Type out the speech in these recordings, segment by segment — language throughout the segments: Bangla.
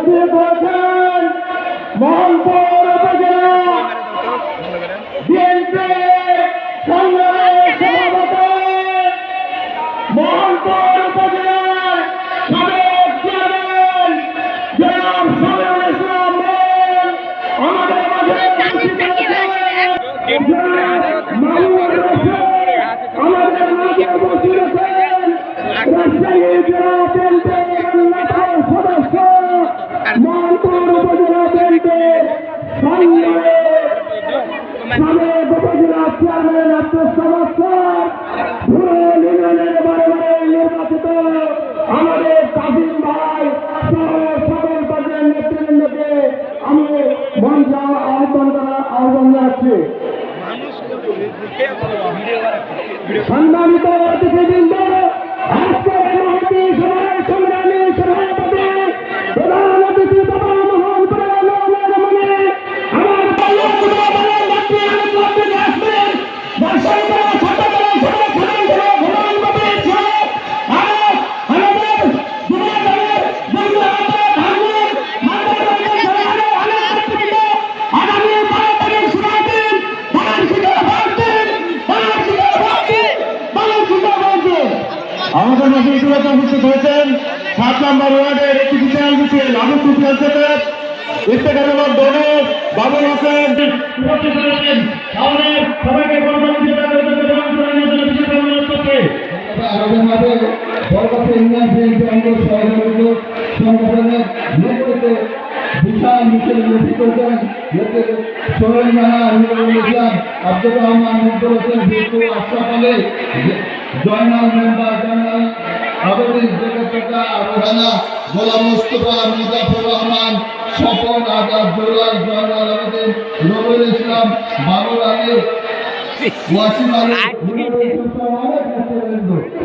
উপস্থিত হয়েছেন মোহনপুর উপজেলা বিএনপি সংগ্রামের সভাপতি মোহনপুর উপজেলার সাবেক চেয়ারম্যান জনাব সামিউল ইসলাম মোহন আমাদের মাঝে উপস্থিত হয়েছেন। মামুনুর রশিদ আমাদের মাঝে উপস্থিত হয়েছেন। রাজশাহী জেলা বিএনপির নেতার সদস্য মোহনপুর উপজেলা বিএনপির সাবেক উপজেলা চেয়ারম্যান আব্দুস সামাদ স্যার, ধুরুল ইউনিয়নের বারে নির্বাচিত আমাদের কাজিম ভাই সহ সকল পর্যায়ের নেতৃবৃন্দকে আমি মঞ্চে আহ্বান জানাচ্ছি। সম্মানিত অতিথিবৃন্দ, আজকের মহতী সভার সংগ্রামী সভাপতি প্রধান অতিথি বাবা মোহনপুরের নৌমের আমার আমাদের মাঝে ইতিমধ্যে উপস্থিত হয়েছেন 7 নম্বর ওয়ার্ডের একটি বিশাল মিছিল আবু সুফিয়ান থেকে ইফতেখার দৌড় বাবুল হোসেন উপস্থিত হয়েছেন। আমাদের সবাইকে আমাদের মাঝে বরকাতে ইউনিয়ন বিএনপি অঙ্গ সংগঠনের নেতৃত্বে বিশাল মিছিল উপস্থিত হয়েছেন সোহেল রানা, নুরুল ইসলাম, আব্দুর রহমান, মুকবুল হোসেন, বিপু, আশরাফ আলী, জয়নাল মেম্বার, জয়নাল আবেদিন, জেগা, আবুরানা, গোলাম মুস্তফা, মুজাফর রহমান, স্বপন, আজাদ, জুলাই, জয়নাল আবেদিন, রবিউল ইসলাম, বাবুল আলী, ওয়াসিম আলী,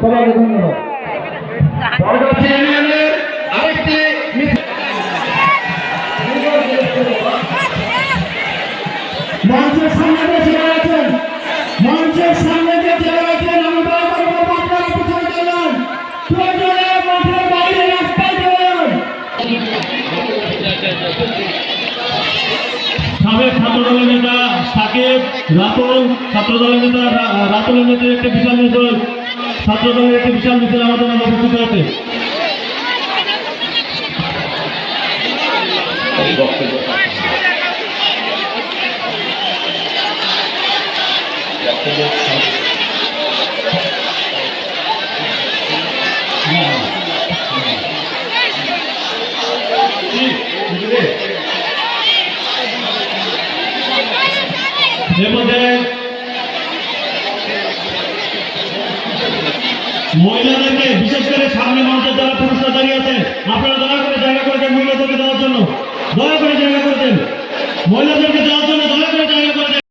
সবাইকে ধন্যবাদ। বরগাছি ইউনিয়নের আরেকটি মঞ্চের সামনে যে ছেলে আছেন, মঞ্চের সামনে যে ছেলে আছেন, আমি দয়া করে বলবো আপনারা পিছনে চলুন, প্রয়োজনে মাঠের বাইরে রাস্তায় চলুন। সাবেক ছাত্রদলের নেতা সাকিব, রাতুল, ছাত্রদলের নেতা রাতুলের নেতা একটি বিশাল মিছিল, ছাত্রদলের একটি বিশাল মিছিল আমাদের মাঝে উপস্থিত হয়েছে। মহিলাদেরকে বিশেষ করে সামনে মঞ্চে যারা পুরুষরা দাঁড়িয়ে আছে, আপনারা দয়া করে জায়গা করে দেন, মহিলাদেরকে দেওয়ার জন্য দয়া করে জায়গা করে দেন, মহিলাদেরকে দেওয়ার জন্য দয়া করে জায়গা করে দেন।